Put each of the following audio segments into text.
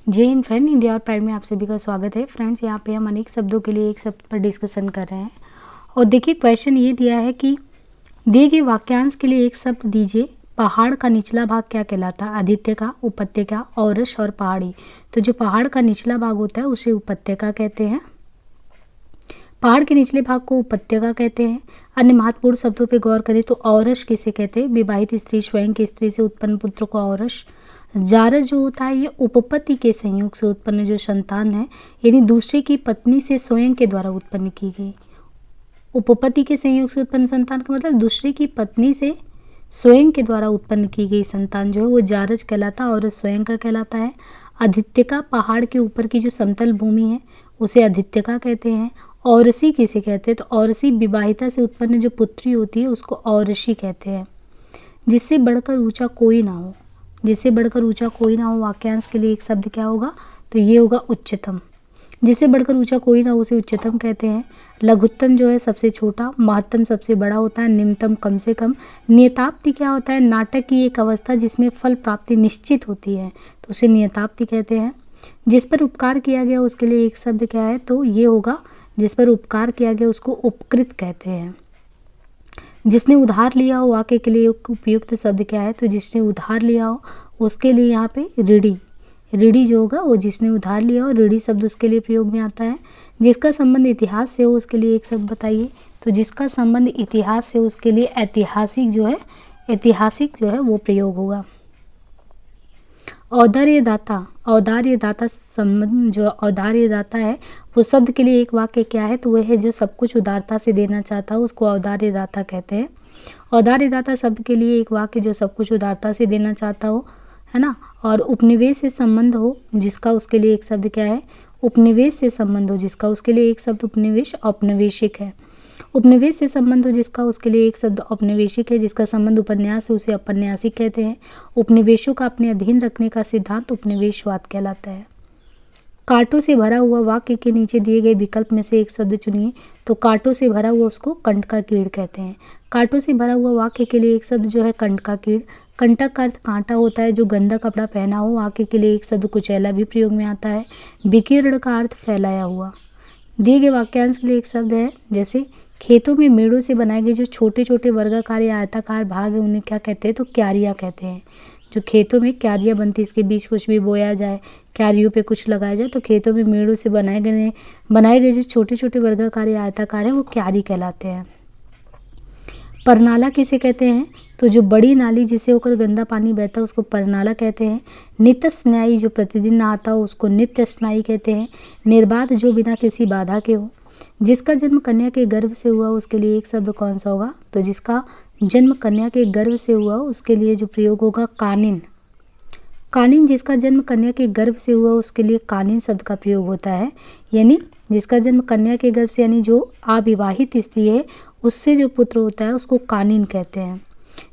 जय हिंद फ्रेंड, हिंदी और प्राइड में आप सभी का स्वागत है। फ्रेंड्स, यहाँ पे हम अनेक शब्दों के लिए एक शब्द पर डिस्कशन कर रहे हैं। और देखिए, क्वेश्चन ये दिया है कि दिए गए वाक्यांश के लिए एक शब्द दीजिए। पहाड़ का निचला भाग क्या कहलाता है? आदित्य का, उपत्यका, औरस और पहाड़ी। तो जो पहाड़ का निचला भाग होता है उसे उपत्यका कहते हैं। पहाड़ के निचले भाग को उपत्यका कहते हैं। अन्य महत्वपूर्ण शब्दों पर गौर करें तो औरस किसे कहते हैं? विवाहित स्त्री स्वयं की स्त्री से उत्पन्न पुत्र को औरस। जारस जो होता है ये उपपत्ति के संयोग से उत्पन्न जो संतान है, यानी दूसरे की पत्नी से स्वयं के द्वारा उत्पन्न की गई। उपपत्ति के संयोग से उत्पन्न संतान का मतलब दूसरे की पत्नी से स्वयं के द्वारा उत्पन्न की गई संतान जो है वो जारज कहलाता है और स्वयं का कहलाता है। आदित्यका, पहाड़ के ऊपर की जो समतल भूमि है उसे आदित्यका कहते हैं। औरसी किसे कहते हैं? तो औरसी विवाहिता से उत्पन्न जो पुत्री होती है उसको औरसी कहते हैं। जिससे बढ़कर ऊंचा कोई ना हो, जिससे बढ़कर ऊंचा कोई ना हो वाक्यांश के लिए एक शब्द क्या होगा? तो ये होगा उच्चतम। जिससे बढ़कर ऊंचा कोई ना हो उसे उच्चतम कहते हैं। लघुत्तम जो है सबसे छोटा, महत्तम सबसे बड़ा होता है, निम्नतम कम से कम। नियताप्ति क्या होता है? नाटक की एक अवस्था जिसमें फल प्राप्ति निश्चित होती है तो उसे नियताप्ति कहते हैं। जिस पर उपकार किया गया उसके लिए एक शब्द क्या है? तो ये होगा, जिस पर उपकार किया गया उसको उपकृत कहते हैं। जिसने उधार लिया हो वाक्य के लिए उपयुक्त शब्द क्या है? तो जिसने उधार लिया हो उसके लिए यहाँ पे ऋणी, ऋणी जो होगा वो जिसने उधार लिया हो, ऋणी शब्द उसके लिए प्रयोग में आता है। जिसका संबंध इतिहास से हो उसके लिए एक शब्द बताइए। तो जिसका संबंध इतिहास से उसके लिए ऐतिहासिक जो है, ऐतिहासिक जो है वो प्रयोग होगा। औदार्यदाता, औदार्यदाता संबंध जो औदार्यदाता है वो शब्द के लिए एक वाक्य क्या है? तो वह है जो सब कुछ उदारता से देना चाहता हो उसको औदार्यदाता कहते हैं। औदार्यदाता शब्द के लिए एक वाक्य जो सब कुछ उदारता से देना चाहता हो, है ना। और उपनिवेश से संबंध हो जिसका उसके लिए एक शब्द क्या है? उपनिवेश से संबंध हो जिसका उसके लिए एक शब्द उपनिवेश, औपनिवेशिक है। उपनिवेश से संबंध हो जिसका उसके लिए एक शब्द औपनिवेशिक है। जिसका संबंध उपन्यास से उसे औपन्यासिक कहते हैं। उपनिवेशों का अपने अधीन रखने का सिद्धांत उपनिवेशवाद कहलाता है। कांटों से भरा हुआ वाक्य के नीचे दिए गए विकल्प में से एक शब्द चुनिए। तो कांटों से भरा हुआ उसको कंट का कीड़ कहते हैं। कांटों से भरा हुआ वाक्य के लिए एक शब्द जो है कंट का कीड़। कंटक का अर्थ कांटा होता है जो गंदा कपड़ा पहना हो, वाक्य के लिए एक शब्द कुचैला भी प्रयोग में आता है। विकीर्ण का अर्थ फैलाया हुआ। दिए गए वाक्यांश के लिए एक शब्द है, जैसे खेतों में मेड़ों से बनाए गए जो छोटे छोटे वर्गाकार या आयताकार भाग है उन्हें क्या कहते हैं? तो क्यारियाँ कहते हैं। जो खेतों में क्यारियाँ बनती है, इसके बीच कुछ भी बोया जाए, क्यारियों पे कुछ लगाया जाए तो खेतों में मेड़ों से बनाए गए जो छोटे छोटे वर्गाकार या आयताकार हैं वो क्यारी कहलाते हैं। परनाला किसे कहते हैं? तो जो बड़ी नाली जिसे होकर गंदा पानी बहता है उसको परनाला कहते हैं। नित्य स्नायी जो प्रतिदिन नहाता हो उसको नित्य स्नायी कहते हैं। निर्बाध जो बिना किसी बाधा के हो। जिसका जन्म कन्या के गर्भ से हुआ उसके लिए एक शब्द कौन सा होगा? तो जिसका जन्म कन्या के गर्भ से हुआ उसके लिए जो प्रयोग होगा कानिन। कानिन, जिसका जन्म कन्या के गर्भ से हुआ उसके लिए कानिन शब्द का प्रयोग होता है। यानी जिसका जन्म कन्या के गर्भ से, यानी जो अविवाहित स्त्री है उससे जो पुत्र होता है उसको कानिन कहते हैं।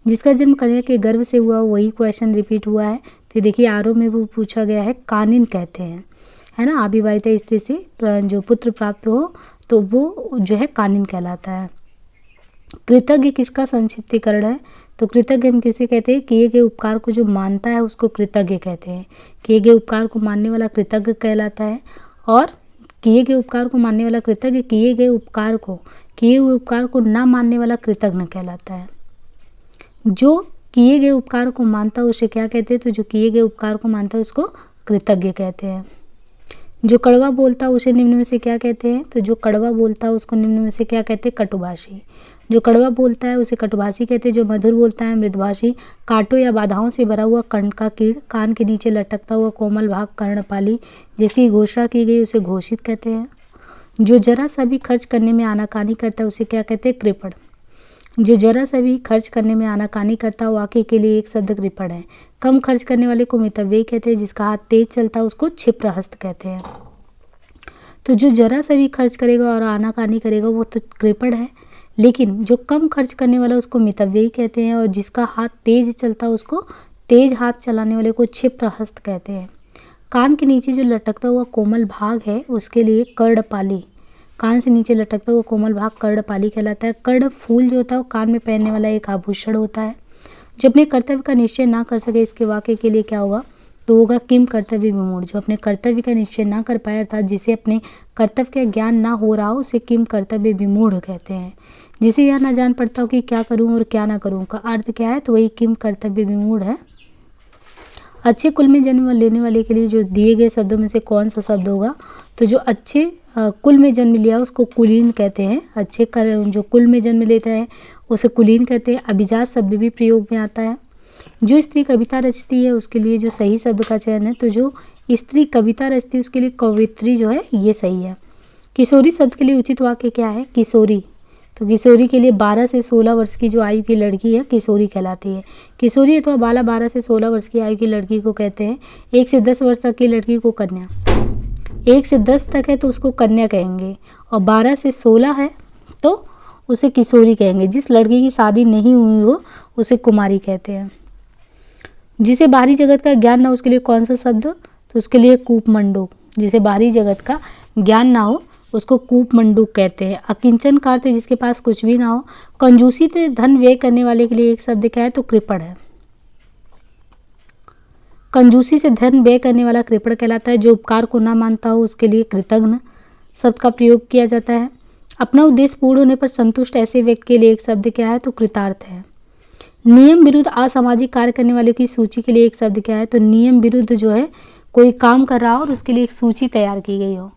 जिसका जन्म कन्या के गर्भ से हुआ वही क्वेश्चन रिपीट हुआ है। तो देखिए आरो में वो पूछा गया है, कानिन कहते हैं, है ना। अविवाहित स्त्री से जो पुत्र प्राप्त हो तो वो जो है कानिन कहलाता है। कृतज्ञ किसका संक्षिप्तीकरण है? तो कृतज्ञ हम किसे कहते हैं? किए गए उपकार को जो मानता है उसको कृतज्ञ कहते हैं। किए गए उपकार को मानने वाला कृतज्ञ कहलाता है। और किए गए उपकार को मानने वाला कृतज्ञ, किए हुए उपकार को ना मानने वाला कृतज्ञ कहलाता है। जो किए गए उपकार को मानता है उसे क्या कहते हैं? तो जो किए गए उपकार को मानता है उसको कृतज्ञ कहते हैं। जो कड़वा बोलता है उसे निम्न में से क्या कहते हैं? तो जो कड़वा बोलता है उसको निम्न में से क्या कहते हैं? कटुभाषी। जो कड़वा बोलता है उसे कटुभाषी कहते हैं। जो मधुर बोलता है मृदुभाषी। कांटों या बाधाओं से भरा हुआ कंठ का कीड़। कान के नीचे लटकता हुआ कोमल भाग कर्णपाली। जिसकी घोषणा की गई उसे घोषित कहते हैं। जो जरा सा भी खर्च करने में आनाकानी करता है उसे क्या कहते हैं? कृपण। जो जरा सा भी खर्च करने में आनाकानी करता है वाक्य के लिए एक शब्द कृपण है। कम खर्च करने वाले को मितव्ययी कहते हैं। जिसका हाथ तेज चलता है उसको क्षिप्रहस्त कहते हैं। तो जो जरा सा भी खर्च करेगा और आनाकानी करेगा वो तो कृपण है, लेकिन जो कम खर्च करने वाला उसको मितव्ययी कहते हैं। और जिसका हाथ तेज चलता है उसको, तेज हाथ चलाने वाले को क्षिप्रहस्त कहते हैं। कान के नीचे जो लटकता हुआ कोमल भाग है उसके लिए कर्णपाली। कान से नीचे लटकता हुआ कोमल भाग कर्णपाली कहलाता है। कर्ण फूल जो होता है वो कान में पहनने वाला एक आभूषण होता है। जो अपने कर्तव्य का निश्चय ना कर सके इसके वाक्य के लिए क्या होगा? तो होगा किम कर्तव्य विमूढ़। जो अपने कर्तव्य का निश्चय ना कर पाया, अर्थात जिसे अपने कर्तव्य का ज्ञान ना हो रहा हो, उसे किम कर्तव्य विमूढ़ कहते हैं। जिसे यह ना जान पड़ता हो कि क्या करूं और क्या ना करूं का अर्थ क्या है, तो वही किम कर्तव्य विमूढ़ है। अच्छे कुल में जन्म लेने वाले के लिए जो दिए गए शब्दों में से कौन सा शब्द होगा, तो जो अच्छे कुल में जन्म लिया उसको कुलीन कहते हैं। अच्छे जो कुल में जन्म लेता है उसे कुलीन कहते हैं। अभिजात शब्द भी प्रयोग में आता है। जो स्त्री कविता रचती है उसके लिए जो सही शब्द का चयन है, तो जो स्त्री कविता रचती है उसके लिए कवित्री जो है ये सही है। किशोरी शब्द के लिए उचित वाक्य क्या है, किशोरी। तो किशोरी के लिए 12 से 16 वर्ष की जो आयु की लड़की है किशोरी कहलाती है। किशोरी अथवा बाला 12 से 16 वर्ष की आयु की लड़की को कहते हैं। 1 से 10 वर्ष तक की लड़की को कन्या, 1 से 10 तक है तो उसको कन्या कहेंगे, और 12 से 16 है तो उसे किशोरी कहेंगे। जिस लड़की की शादी नहीं हुई हो उसे कुमारी कहते हैं। जिसे बाहरी जगत का ज्ञान ना हो उसके लिए कौन सा शब्द, तो उसके लिए कूपमंडूक। जिसे बाहरी जगत का ज्ञान ना हो उसको कूपमंडूक कहते हैं। अकिंचन का अर्थ है जिसके पास कुछ भी ना हो। कंजूसी से धन व्यय करने वाले के लिए एक शब्द क्या है, तो कृपण है। कंजूसी से धन व्यय करने वाला कृपण कहलाता है। जो उपकार को ना मानता हो उसके लिए कृतघ्न शब्द का प्रयोग किया जाता है। अपना उद्देश्य पूर्ण होने पर संतुष्ट ऐसे व्यक्ति के लिए एक शब्द क्या है, तो कृतार्थ है। नियम विरुद्ध असामाजिक कार्य करने वाले की सूची के लिए एक शब्द क्या है, तो नियम विरुद्ध जो है कोई काम कर रहा हो और उसके लिए एक सूची तैयार की गई हो।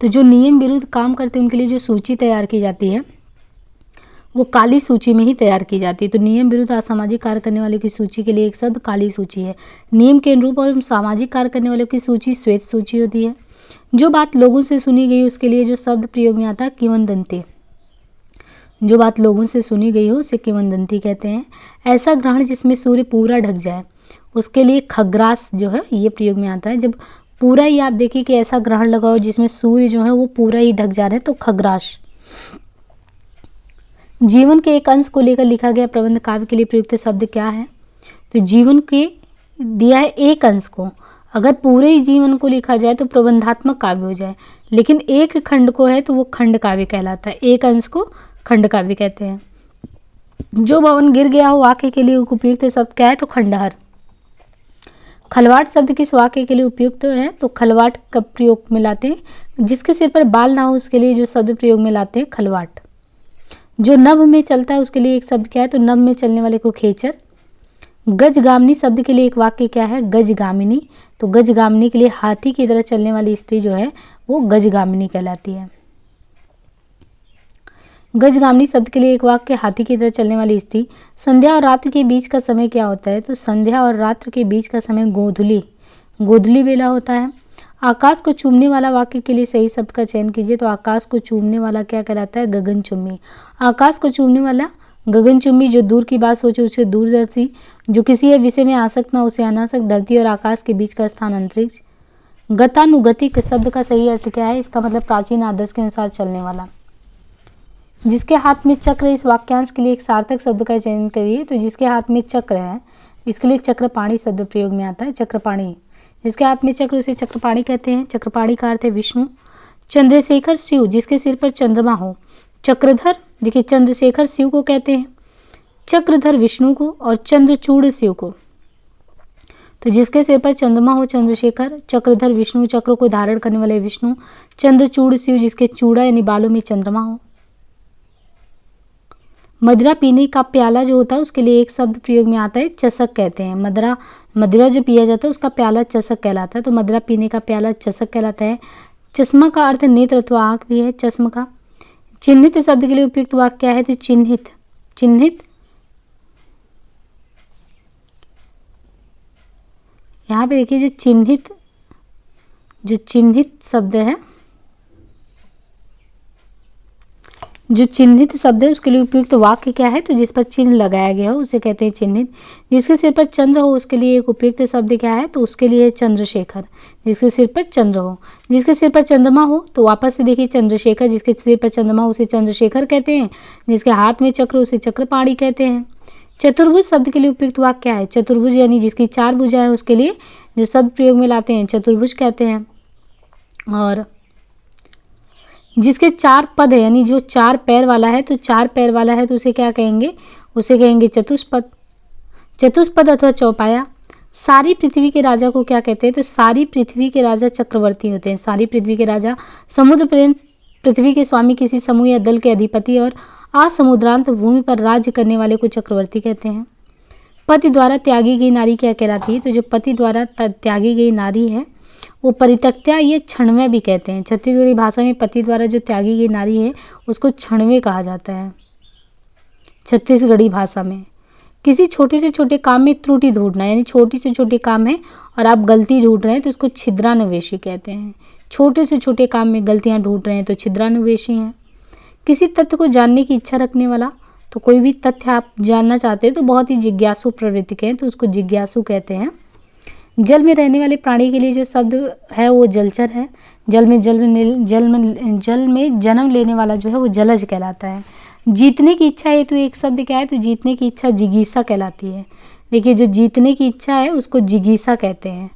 तो जो नियम विरुद्ध काम करते हैं उनके लिए जो सूची तैयार की जाती है वो काली सूची में ही तैयार की जाती है। तो नियम विरुद्ध असामाजिक कार्य करने वाले की सूची के लिए एक शब्द काली सूची है। नियम के अनुरूप और सामाजिक कार्य करने वालों की सूची श्वेत सूची होती है। जो बात लोगों से सुनी गई उसके लिए जो शब्द प्रयोग में आता है किंवदंती। जो बात लोगों से सुनी गई हो उसे किंवदंती कहते हैं। ऐसा ग्रहण जिसमें सूर्य पूरा ढक जाए उसके लिए खग्रास जो है ये प्रयोग में आता है। जब पूरा ही आप देखिए कि ऐसा ग्रहण लगा हो जिसमें सूर्य जो है वो पूरा ही ढक जा रहे हैं, तो खग्रास। जीवन के एक अंश को लेकर लिखा गया प्रबंध काव्य के लिए प्रयुक्त शब्द क्या है, तो जीवन के दिया है एक अंश को, अगर पूरे ही जीवन को लिखा जाए तो प्रबंधात्मक काव्य हो जाए, लेकिन एक खंड को है तो वो खंड काव्य कहलाता है। एक अंश को खंड काव्य कहते हैं। जो भवन गिर गया हो वाक्य के लिए उपयुक्त शब्द क्या है, तो खंडहर। खलवाट शब्द किस वाक्य के लिए उपयुक्त है, तो खलवाट का प्रयोग में लाते हैं। जिसके सिर पर बाल ना हो उसके लिए जो शब्द प्रयोग में लाते हैं खलवाट। जो नभ में चलता है उसके लिए एक शब्द क्या है, तो नभ में चलने वाले को खेचर। गजगामिनी शब्द के लिए एक वाक्य क्या है, गजगामिनी। तो गजगामिनी के लिए हाथी की तरह चलने वाली स्त्री जो है वो गजगामिनी कहलाती है। गजगामिनी शब्द के लिए एक वाक्य हाथी की तरह चलने वाली स्त्री। संध्या और रात्र के बीच का समय क्या होता है, तो संध्या और रात्र के बीच का समय गोधूली बेला होता है। आकाश को चूमने वाला वाक्य के लिए सही शब्द का चयन कीजिए, तो आकाश को चूमने वाला क्या कहलाता है, गगनचुम्बी। आकाश को चूमने वाला गगनचुम्बी जो दूर की बात सोचे उसे दूरदर्शी, जो किसी विषय में आसक्त ना उसे अनासक्त। धरती और आकाश के बीच का स्थान अंतरिक्ष। गतानुगतिक शब्द का सही अर्थ क्या है, इसका मतलब प्राचीन आदर्श के अनुसार चलने वाला। जिसके हाथ में चक्र, इस वाक्यांश के लिए एक सार्थक शब्द का चयन करिए, तो जिसके हाथ में चक्र है इसके लिए चक्रपाणी शब्द प्रयोग में आता है। चक्रपाणी, जिसके हाथ में चक्र उसे चक्रपाणी कहते हैं। चक्रपाणी का अर्थ है विष्णु। चंद्रशेखर शिव, जिसके सिर पर चंद्रमा हो। चक्रधर, देखिए चंद्रशेखर शिव को कहते हैं, चक्रधर विष्णु को, और चंद्रचूड़ शिव को। तो जिसके सिर पर चंद्रमा हो चंद्रशेखर, चक्रधर विष्णु चक्र को धारण करने वाले विष्णु, चंद्रचूड़ शिव जिसके चूड़ा यानी बालों में चंद्रमा हो। मदिरा पीने का प्याला जो होता है उसके लिए एक शब्द प्रयोग में आता है, चषक कहते हैं। मदिरा जो पिया जाता है उसका प्याला चषक कहलाता है। तो मदिरा पीने का प्याला चषक कहलाता है। चश्मा का अर्थ नेत्र अथवा आँख भी है, चश्म का। चिन्हित शब्द के लिए उपयुक्त वाक्य क्या है, तो चिन्हित। यहाँ पे देखिए जो चिन्हित शब्द है, जो चिन्हित शब्द है उसके लिए उपयुक्त वाक्य क्या है, तो जिस पर चिन्ह लगाया गया हो उसे कहते हैं चिन्हित। जिसके सिर पर चंद्र हो उसके लिए एक उपयुक्त शब्द क्या है, तो उसके लिए चंद्रशेखर। जिसके सिर पर चंद्र हो, जिसके सिर पर चंद्रमा हो, तो वापस से देखिए चंद्रशेखर, जिसके सिर पर चंद्रमा हो उसे चंद्रशेखर कहते हैं। जिसके हाथ में चक्र उसे चक्रपाणी कहते हैं। चतुर्भुज शब्द के लिए उपयुक्त वाक्य क्या है, चतुर्भुज यानी जिसकी 4 भुजाएं हैं उसके लिए जो शब्द प्रयोग में लाते हैं चतुर्भुज कहते हैं। और जिसके 4 पद है यानी जो 4 पैर वाला है, तो 4 पैर वाला है तो उसे क्या कहेंगे, उसे कहेंगे चतुष्पद। चतुष्पद अथवा चौपाया। सारी पृथ्वी के राजा को क्या कहते हैं? तो सारी पृथ्वी के राजा चक्रवर्ती होते हैं। सारी पृथ्वी के राजा समुद्र पर्यंत पृथ्वी के स्वामी, किसी समूह या दल के अधिपति और असमुद्रांत भूमि पर राज्य करने वाले को चक्रवर्ती कहते हैं। पति द्वारा त्यागी गई नारी क्या कहलाती है? तो जो पति द्वारा त्यागी गई नारी है वो परित्यक्त्या, ये क्षणवे भी कहते हैं। छत्तीसगढ़ी भाषा में पति द्वारा जो त्यागी गई नारी है उसको क्षणवे कहा जाता है छत्तीसगढ़ी भाषा में। किसी छोटे से छोटे काम में त्रुटि ढूंढना, यानी छोटी से छोटे काम है और आप गलती ढूंढ रहे हैं तो उसको छिद्रान्वेषी कहते हैं। छोटे से छोटे काम में गलतियां ढूंढ रहे हैं तो छिद्रान्वेषी हैं। किसी तथ्य को जानने की इच्छा रखने वाला, तो कोई भी तथ्य आप जानना चाहते हैं तो बहुत ही जिज्ञासु प्रवृत्ति के हैं तो उसको जिज्ञासु कहते हैं। जल में रहने वाले प्राणी के लिए जो शब्द है वो जलचर है। जल में जन्म लेने वाला जो है वो जलज कहलाता है। जीतने की इच्छा है तो एक शब्द क्या है? तो जीतने की इच्छा जिगीसा कहलाती है। देखिए, जो जीतने की इच्छा है उसको जिगीसा कहते हैं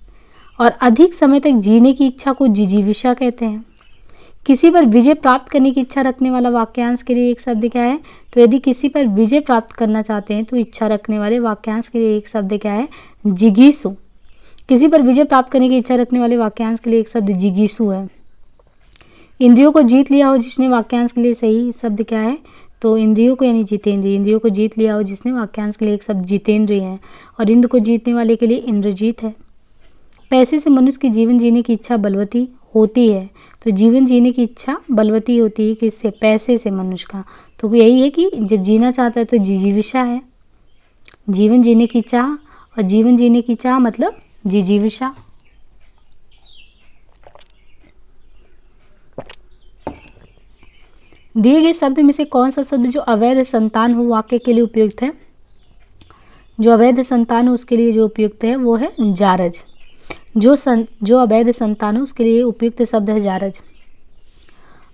और अधिक समय तक जीने की इच्छा को जिजीविषा कहते हैं। किसी पर विजय प्राप्त करने की इच्छा रखने वाला वाक्यांश के लिए एक शब्द क्या है? तो यदि किसी पर विजय प्राप्त करना चाहते हैं तो इच्छा रखने वाले वाक्यांश के लिए एक शब्द क्या है? जिगीसु। किसी पर विजय प्राप्त करने की इच्छा रखने वाले वाक्यांश के लिए एक शब्द जिगीसु है। इंद्रियों को जीत लिया हो जिसने, वाक्यांश के लिए सही शब्द क्या है? तो इंद्रियों को यानी जितेंद्रिय। इंद्रियों को जीत लिया हो जिसने, वाक्यांश के लिए एक शब्द जितेंद्रिय है और इंद्र को जीतने वाले के लिए इंद्रजीत है। पैसे से मनुष्य की जीवन जीने की इच्छा बलवती होती है। तो जीवन जीने की इच्छा बलवती होती है किससे? पैसे से मनुष्य का। तो यही है कि जब जीना चाहता है तो जिजीविषा है। जीवन जीने की चाह, और जीवन जीने की चाह मतलब जिजीविषा। दिए गए शब्द में से कौन सा शब्द जो अवैध संतान हो वाक्य के लिए उपयुक्त है? जो अवैध संतान हो उसके लिए जो उपयुक्त है वो है जारज। जो अवैध संतान हो उसके लिए उपयुक्त शब्द है जारज।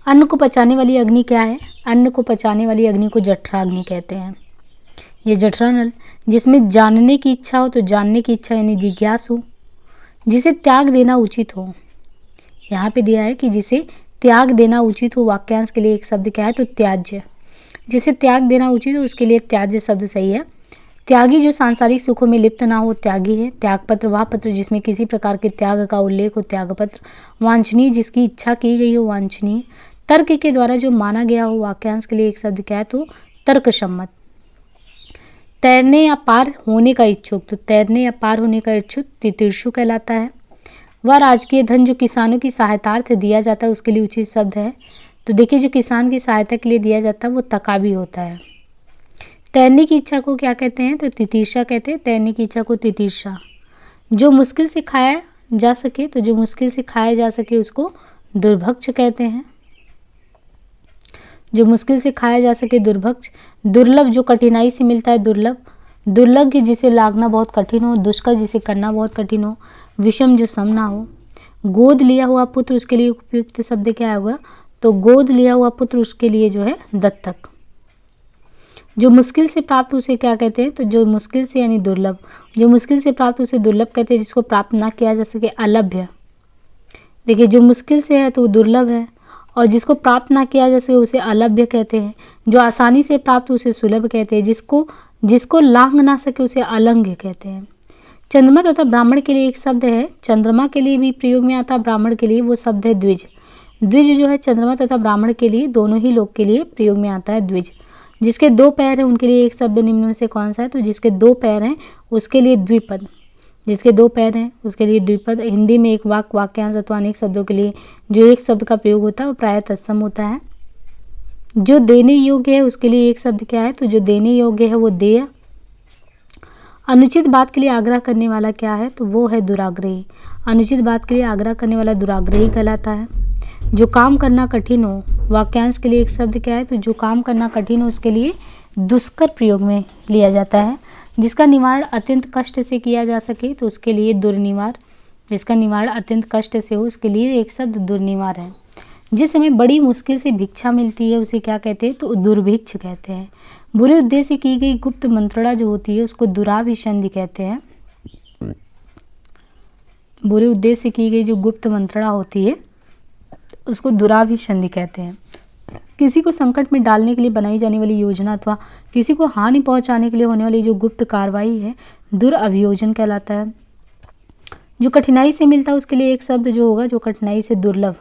अन्न को पचाने वाली अग्नि क्या है? अन्न को पचाने वाली अग्नि को जठराग्नि कहते हैं। ये जठरा नल। जिसमें जानने की इच्छा हो तो जानने की इच्छा यानी जिज्ञासु। जिसे त्याग देना उचित हो, यहाँ पे दिया है कि जिसे त्याग देना उचित हो, वाक्यांश के लिए एक शब्द क्या है? तो त्याज्य। जिसे त्याग देना उचित हो उसके लिए त्याज्य शब्द सही है। त्यागी जो सांसारिक सुखों में लिप्त ना हो त्यागी है। त्यागपत्र वह पत्र जिसमें किसी प्रकार के त्याग का उल्लेख हो त्यागपत्र। वांछनीय जिसकी इच्छा की गई हो वांछनीय। तर्क के द्वारा जो माना गया हो, वाक्यांश के लिए एक शब्द क्या है? तो तर्कसम्मत। तैरने या पार होने का इच्छुक, तो तैरने या पार होने का इच्छुक तितीर्षु कहलाता है। वह राजकीय धन जो किसानों की सहायतार्थ दिया जाता है उसके लिए उचित शब्द है। तो देखिए, जो किसान की सहायता के लिए दिया जाता है वो तकाबी होता है। तैरने की इच्छा को क्या कहते हैं? तो तितीर्षा कहते हैं। तैरने की इच्छा को तितीर्षा। जो मुश्किल से खाया जा सके, तो जो मुश्किल से खाया जा सके उसको दुर्भक्ष कहते हैं। जो मुश्किल से खाया जा सके दुर्भक्ष। दुर्लभ जो कठिनाई से मिलता है दुर्लभ। दुर्लभ जिसे लागना बहुत कठिन हो। दुष्कर जिसे करना बहुत कठिन हो। विषम जो सम ना हो। गोद लिया हुआ पुत्र, उसके लिए उपयुक्त शब्द क्या होगा? तो गोद लिया हुआ पुत्र उसके लिए जो है दत्तक। जो मुश्किल से प्राप्त उसे क्या कहते हैं? तो जो मुश्किल से यानी दुर्लभ। जो मुश्किल से प्राप्त उसे दुर्लभ कहते हैं। जिसको प्राप्त ना किया जा सके अलभ्य। देखिए, जो मुश्किल से है तो वो दुर्लभ है और जिसको प्राप्त ना किया जा सके उसे अलभ्य कहते हैं। जो आसानी से प्राप्त उसे सुलभ कहते हैं। जिसको लांघ ना सके उसे अलंघ्य कहते हैं। चंद्रमा तथा ब्राह्मण के लिए एक शब्द है। चंद्रमा के लिए भी प्रयोग में आता है, ब्राह्मण के लिए वो शब्द है द्विज। द्विज जो है चंद्रमा तथा ब्राह्मण के लिए, दोनों ही लोग के लिए प्रयोग में आता है द्विज। जिसके दो पैर हैं उनके लिए एक शब्द निम्न में से कौन सा है? तो जिसके दो पैर हैं उसके लिए द्विपद। जिसके दो पैर हैं उसके लिए द्विपद। हिंदी में एक वाक्यांश अथवा अनेक शब्दों के लिए जो एक शब्द का प्रयोग होता है वो प्रायः तत्सम होता है। जो देने योग्य है उसके लिए एक शब्द क्या है? तो जो देने योग्य है वो देय। अनुचित बात के लिए आग्रह करने वाला क्या है? तो वो है दुराग्रही। अनुचित बात के लिए आग्रह करने वाला दुराग्रही कहलाता है। जो काम करना कठिन हो, वाक्यांश के लिए एक शब्द क्या है? तो जो काम करना कठिन हो उसके लिए दुष्कर प्रयोग में लिया जाता है। जिसका निवारण अत्यंत कष्ट से किया जा सके तो उसके लिए दुर्निवार। जिसका निवारण अत्यंत कष्ट से हो उसके लिए एक शब्द दुर्निवार है। जिस समय बड़ी मुश्किल से भिक्षा मिलती है उसे क्या कहते हैं? तो दुर्भिक्ष कहते हैं। बुरे उद्देश्य से की गई गुप्त मंत्रणा जो होती है उसको दुराभिसंधि कहते हैं। बुरे उद्देश्य से की गई जो गुप्त मंत्रणा होती है उसको दुराभिसंधि कहते हैं। किसी को संकट में डालने के लिए बनाई जाने वाली योजना अथवा किसी को हानि पहुंचाने के लिए होने वाली जो गुप्त कार्रवाई है दुरअभियोजन कहलाता है। जो कठिनाई से मिलता है उसके लिए एक शब्द जो होगा जो कठिनाई से दुर्लभ।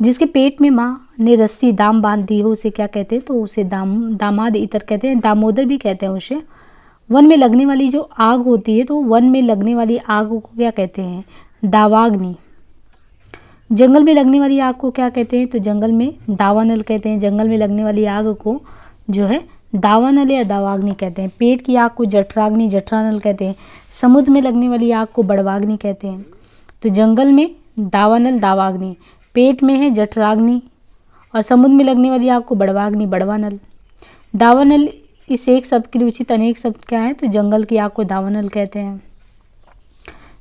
जिसके पेट में माँ ने रस्सी दाम बांध दी हो उसे क्या कहते हैं, तो उसे दामाद इतर कहते हैं, दामोदर भी कहते हैं उसे। वन में लगने वाली जो आग होती है तो वन में लगने वाली आग को क्या कहते हैं, दावाग्नि। जंगल में लगने वाली आग को क्या कहते हैं, तो जंगल में दावानल कहते हैं। जंगल में लगने वाली आग को जो है दावानल या दावाग्नि कहते हैं। पेट की आग को जठराग्नि जठरानल कहते हैं। समुद्र में लगने वाली आग को बड़वाग्नि कहते हैं। तो जंगल में दावानल दावाग्नि, पेट में है जठराग्नि और समुद्र में लगने वाली आग को बड़वाग्नि बड़वानल। दावानल इस एक शब्द के लिए उचित अनेक शब्द क्या है, तो जंगल की आग को दावानल कहते हैं।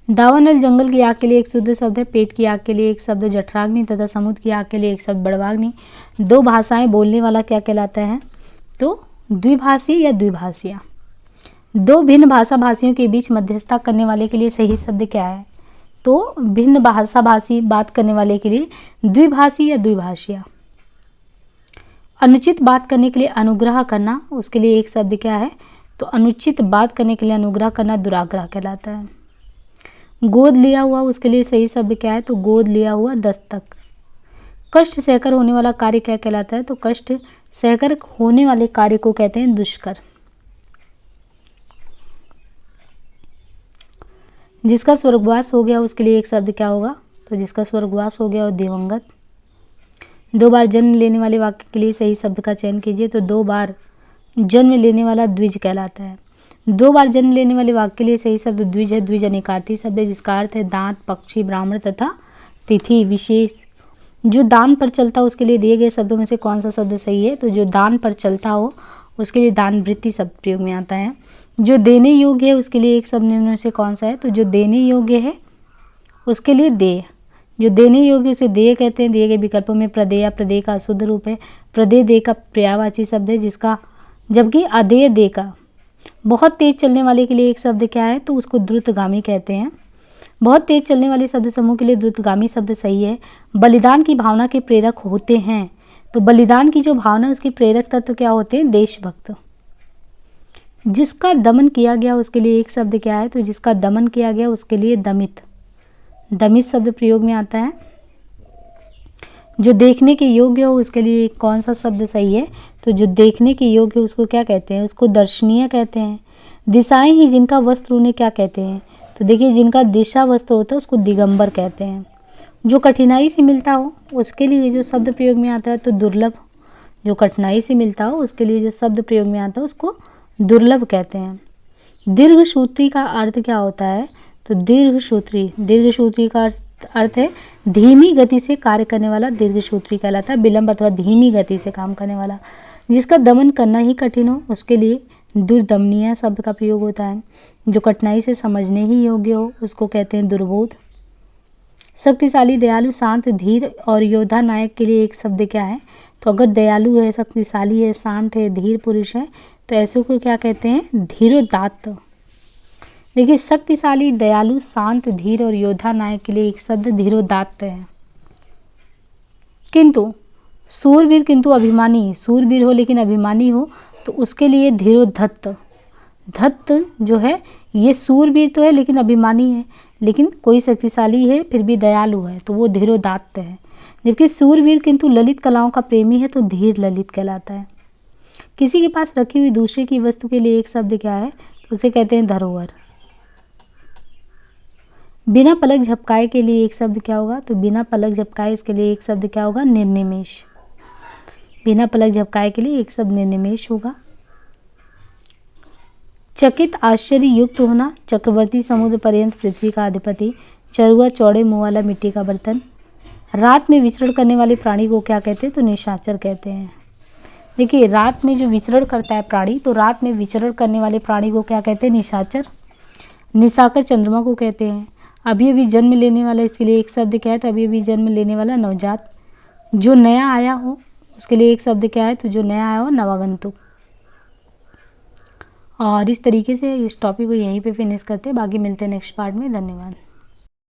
दावानल जंगल की आग के लिए एक शुद्ध शब्द है, पेट की आग के लिए एक शब्द जठराग्नि तथा समुद्र की आग के लिए एक शब्द बड़वाग्नि। दो भाषाएं बोलने वाला क्या कहलाता है, तो द्विभाषी या द्विभाषिया। दो भिन्न भाषा भाषियों के बीच मध्यस्थता करने वाले के लिए सही शब्द क्या है, तो भिन्न भाषा भाषी बात करने वाले के लिए द्विभाषी या द्विभाषिया। अनुचित बात करने के लिए अनुग्रह करना, उसके लिए एक शब्द क्या है, तो अनुचित बात करने के लिए अनुग्रह करना दुराग्रह कहलाता है। गोद लिया हुआ, उसके लिए सही शब्द क्या है, तो गोद लिया हुआ दस्तक। कष्ट सहकर होने वाला कार्य क्या कहलाता है, तो कष्ट सहकर होने वाले कार्य को कहते हैं दुष्कर। जिसका स्वर्गवास हो गया उसके लिए एक शब्द क्या होगा, तो जिसका स्वर्गवास हो गया वो दिवंगत। दो बार जन्म लेने वाले वाक्य के लिए सही शब्द का चयन कीजिए, तो दो बार जन्म लेने वाला द्विज कहलाता है। दो बार जन्म लेने वाले वाक्य के लिए सही शब्द द्विज है। द्विज अनेकार्थी शब्द है जिसका अर्थ है दांत, पक्षी, ब्राह्मण तथा तिथि विशेष। जो दान पर चलता हो उसके लिए दिए गए शब्दों में से कौन सा शब्द सही है, तो जो दान पर चलता हो उसके लिए दान वृत्ति शब्द प्रयोग में आता है। जो देने योग्य है उसके लिए एक शब्द निम्न में से कौन सा है, तो जो देने योग्य है उसके लिए देय। जो देने योग्य उसे देय कहते हैं। दिए गए विकल्पों में प्रदेय या प्रदेय का अशुद्ध रूप है। प्रदेय देय का पर्यायवाची शब्द है जिसका, जबकि अदेय देय का। बहुत तेज चलने वाले के लिए एक शब्द क्या है, तो उसको द्रुतगामी कहते हैं। बहुत तेज चलने वाले शब्द समूह के लिए द्रुतगामी शब्द सही है। बलिदान की भावना के प्रेरक होते हैं, तो बलिदान की जो भावना है उसके प्रेरक तत्व क्या होते हैं, देशभक्त। जिसका दमन किया गया उसके लिए एक शब्द क्या है, तो जिसका दमन किया गया उसके लिए दमित। दमित शब्द प्रयोग में आता है। जो देखने के योग्य हो उसके लिए कौन सा शब्द सही है, तो जो देखने के योग्य हो उसको क्या कहते हैं, उसको दर्शनीय कहते हैं। दिशाएं ही जिनका वस्त्र उन्हें क्या कहते हैं, तो देखिए जिनका दिशा वस्त्र होता है उसको दिगंबर कहते हैं। जो कठिनाई से मिलता हो उसके लिए जो शब्द प्रयोग में आता है तो दुर्लभ। जो कठिनाई से मिलता हो उसके लिए जो शब्द प्रयोग में आता है उसको दुर्लभ कहते हैं। दीर्घसूत्री का अर्थ क्या होता है, तो दीर्घसूत्री का अर्थ है धीमी गति से कार्य करने वाला दीर्घसूत्री कहलाता है। विलंब अथवा धीमी गति से काम करने वाला। जिसका दमन करना ही कठिन हो उसके लिए दुर्दमनीय शब्द का प्रयोग होता है। जो कठिनाई से समझने ही योग्य हो उसको कहते हैं दुर्बोध। शक्तिशाली, दयालु, शांत, धीर और योद्धा नायक के लिए एक शब्द क्या है, तो अगर दयालु है, शक्तिशाली है, शांत है, धीर पुरुष है तो ऐसे को क्या कहते हैं, धीरोदात्त। देखिए शक्तिशाली, दयालु, शांत, धीर और योद्धा नायक के लिए एक शब्द धीरोदात्त है। किंतु सूरवीर, किंतु अभिमानी, सूरवीर हो लेकिन अभिमानी हो तो उसके लिए धीरोधत्त। धत्त जो है ये सूरवीर तो है लेकिन अभिमानी है, लेकिन कोई शक्तिशाली है फिर भी दयालु है तो वो धीरोदात्त है। जबकि सूरवीर किंतु ललित कलाओं का प्रेमी है तो धीर ललित कहलाता है। किसी के पास रखी हुई दूसरे की वस्तु के लिए एक शब्द क्या है, तो उसे कहते हैं धरोहर। बिना पलक झपकाए के लिए एक शब्द क्या होगा, तो बिना पलक झपकाए इसके लिए एक शब्द क्या होगा, निर्निमेष। बिना पलक झपकाए के लिए एक शब्द निर्निमेष होगा। चकित, आश्चर्य युक्त होना, चक्रवर्ती, समुद्र पर्यंत पृथ्वी का अधिपति, चरुआ, चौड़े मुंह वाला, मिट्टी का बर्तन। रात में विचरण करने वाले प्राणी को क्या कहते हैं, तो निशाचर कहते हैं। देखिए रात में जो विचरण करता है प्राणी, तो रात में विचरण करने वाले प्राणी को क्या कहते हैं, निशाचर। निशाकर चंद्रमा को कहते हैं। अभी अभी जन्म लेने वाला, इसके लिए एक शब्द क्या है, तो अभी अभी जन्म लेने वाला नवजात। जो नया आया हो उसके लिए एक शब्द क्या है, तो जो नया आया हो नवागंतुक। और इस तरीके से इस टॉपिक को यहीं पे फिनिश करते हैं, बाकी मिलते हैं नेक्स्ट पार्ट में। धन्यवाद।